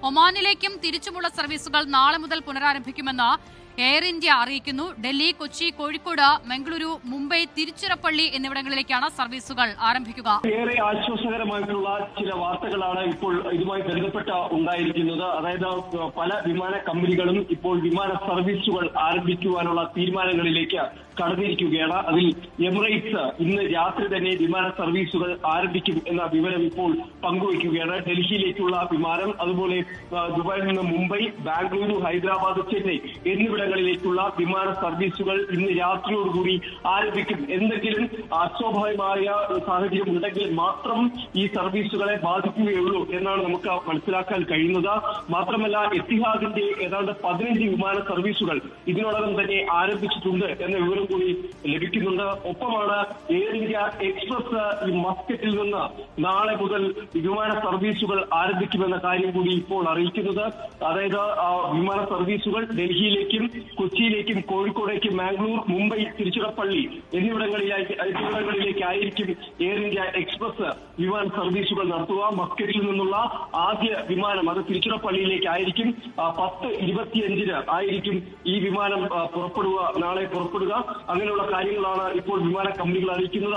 ഒമാനിലേക്കും തിരിച്ചുമുള്ള സർവീസുകൾ നാളെ മുതൽ പുനരാരംഭിക്കുമെന്ന് എയർ ഇന്ത്യ അറിയിക്കുന്നു. ഡൽഹി, കൊച്ചി, കോഴിക്കോട്, മംഗളൂരു, മുംബൈ, തിരുച്ചിറപ്പള്ളി എന്നിവിടങ്ങളിലേക്കാണ് സർവീസുകൾ ആരംഭിക്കുക. ഏറെ ആശ്വാസകരമായിട്ടുള്ള ചില വാർത്തകളാണ് ഇപ്പോൾ ഇതുമായി ബന്ധപ്പെട്ട് ഉണ്ടായിരിക്കുന്നത്. അതായത് പല വിമാന കമ്പനികളും ഇപ്പോൾ വിമാന സർവീസുകൾ ആരംഭിക്കുവാനുള്ള തീരുമാനങ്ങളിലേക്ക് കടന്നിരിക്കുകയാണ്. അതിൽ എമിറേറ്റ്സ് ഇന്ന് രാത്രി തന്നെ വിമാന സർവീസുകൾ ആരംഭിക്കും എന്ന വിവരം ഇപ്പോൾ പങ്കുവയ്ക്കുകയാണ്. ഡൽഹിയിലേക്കുള്ള വിമാനം, അതുപോലെ ദുബായിൽ നിന്ന് മുംബൈ, ബാംഗ്ലൂരു, ഹൈദരാബാദ്, ചെന്നൈ എന്നിവിടങ്ങളിലേക്കുള്ള വിമാന സർവീസുകൾ ഇന്ന് രാത്രിയോടുകൂടി ആരംഭിക്കും. എന്തെങ്കിലും അസ്വാഭാവികമായ സാഹചര്യം ഉണ്ടെങ്കിൽ മാത്രം ഈ സർവീസുകളെ ബാധിക്കുകയുള്ളൂ എന്നാണ് നമുക്ക് മനസ്സിലാക്കാൻ കഴിയുന്നത്. മാത്രമല്ല, എത്തിഹാദിന്റെ ഏതാണ്ട് 15 വിമാന സർവീസുകൾ ഇതിനോടകം തന്നെ ആരംഭിച്ചിട്ടുണ്ട് എന്ന വിവരം കൂടി ലഭിക്കുന്നുണ്ട്. ഒപ്പമാണ് എയർ ഇന്ത്യ എക്സ്പ്രസ് മസ്കറ്റിൽ നിന്ന് നാളെ മുതൽ വിമാന സർവീസുകൾ ആരംഭിക്കുമെന്ന കാര്യം കൂടി ഇപ്പോൾ അറിയിക്കുന്നത്. അതായത് വിമാന സർവീസുകൾ ഡൽഹിയിലേക്കും കൊച്ചിയിലേക്കും കോഴിക്കോടേക്കും മാംഗ്ലൂർ, മുംബൈ, തിരുച്ചിറപ്പള്ളി എന്നിവിടങ്ങളിലേക്കായിരിക്കും എയർ ഇന്ത്യ എക്സ്പ്രസ് വിമാന സർവീസുകൾ നടത്തുക. മസ്കറ്റിൽ നിന്നുള്ള ആദ്യ വിമാനം അത് തിരുച്ചിറപ്പള്ളിയിലേക്കായിരിക്കും. 10:25 ആയിരിക്കും ഈ വിമാനം നാളെ പുറപ്പെടുക. അങ്ങനെയുള്ള കാര്യങ്ങളാണ് ഇപ്പോൾ വിമാന കമ്പനികൾ അറിയിക്കുന്നത്.